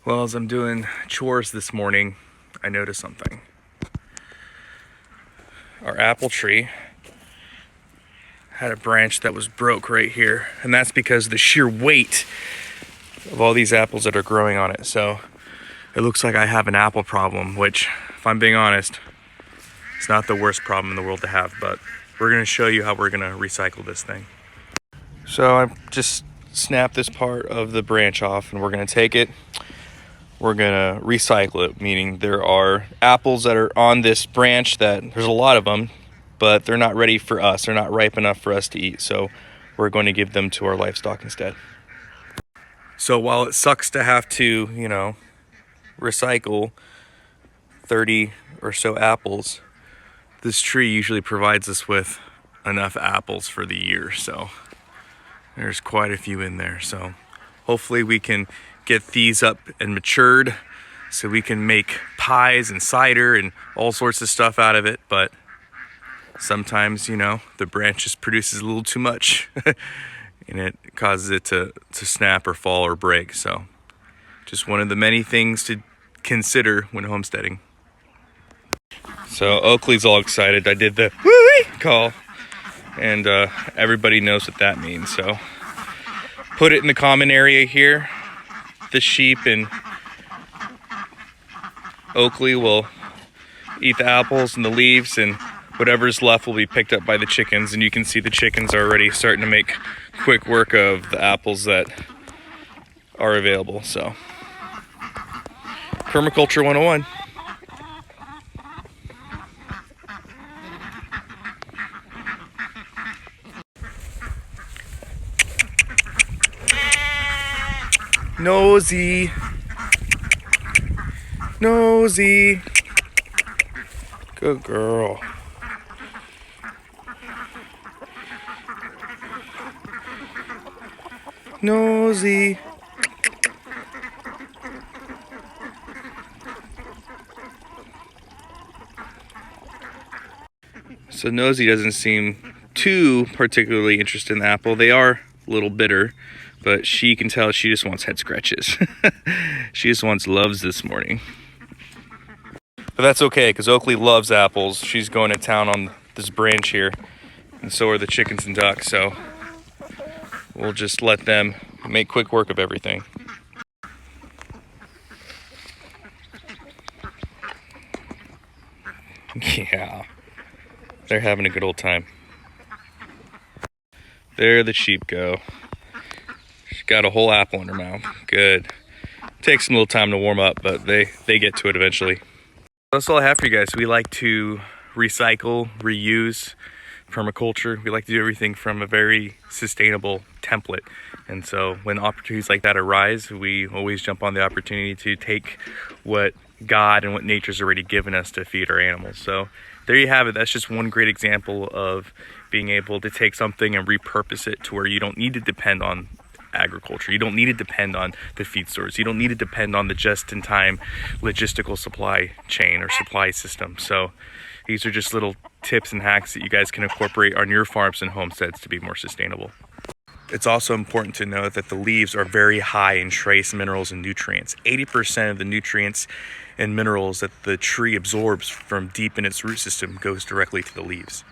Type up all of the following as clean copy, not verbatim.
Well, as I'm doing chores this morning, I noticed something. Our apple tree had a branch that was broke right here, and that's because of the sheer weight of all these apples that are growing on it. So it looks like I have an apple problem, which, if I'm being honest, it's not the worst problem in the world to have, but we're gonna show you how we're gonna recycle this thing. So I just snapped this part of the branch off, and we're gonna take it, we're gonna recycle it, meaning there are apples that are on this branch that there's a lot of them, but they're not ready for us. They're not ripe enough for us to eat. So we're going to give them to our livestock instead. So while it sucks to have to, recycle 30 or so apples, this tree usually provides us with enough apples for the year. So there's quite a few in there. So hopefully we can get these up and matured so we can make pies and cider and all sorts of stuff out of it. But sometimes, the branch just produces a little too much and it causes it to snap or fall or break. So just one of the many things to consider when homesteading. So Oakley's all excited. I did the woo-wee call, and everybody knows what that means. So put it in the common area here. The sheep and Oakley will eat the apples and the leaves, and whatever's left will be picked up by the chickens. And you can see the chickens are already starting to make quick work of the apples that are available. So permaculture 101. Nosy. Nosy. Good girl. Nosy. So Nosy doesn't seem too particularly interested in the apple. They are a little bitter, but she can tell she just wants head scratches. She just loves this morning. But that's okay, because Oakley loves apples. She's going to town on this branch here, and so are the chickens and ducks. So we'll just let them make quick work of everything. Yeah, they're having a good old time. There the sheep go. She's got a whole apple in her mouth. Good. Takes them a little time to warm up, but they get to it eventually. That's all I have for you guys. We like to recycle, reuse, permaculture. We like to do everything from a very sustainable template. And so when opportunities like that arise, we always jump on the opportunity to take what God and what nature's already given us to feed our animals. So there you have it. That's just one great example of being able to take something and repurpose it to where you don't need to depend on agriculture. You don't need to depend on the feed stores. You don't need to depend on the just-in-time logistical supply chain or supply system. So these are just little tips and hacks that you guys can incorporate on your farms and homesteads to be more sustainable. It's also important to know that the leaves are very high in trace minerals and nutrients. 80% of the nutrients and minerals that the tree absorbs from deep in its root system goes directly to the leaves.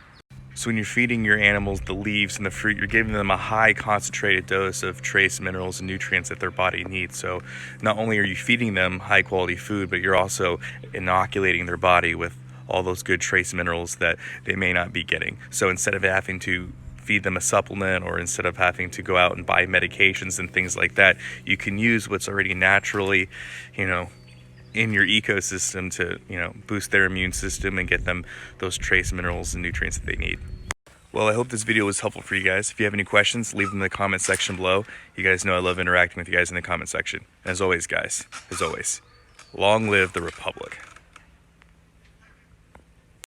So when you're feeding your animals the leaves and the fruit, you're giving them a high concentrated dose of trace minerals and nutrients that their body needs. So not only are you feeding them high quality food, but you're also inoculating their body with all those good trace minerals that they may not be getting. So instead of having to feed them a supplement, or instead of having to go out and buy medications and things like that, you can use what's already naturally, in your ecosystem to, boost their immune system and get them those trace minerals and nutrients that they need. Well, I hope this video was helpful for you guys. If you have any questions, leave them in the comment section below. You guys know I love interacting with you guys in the comment section. As always, guys, long live the Republic.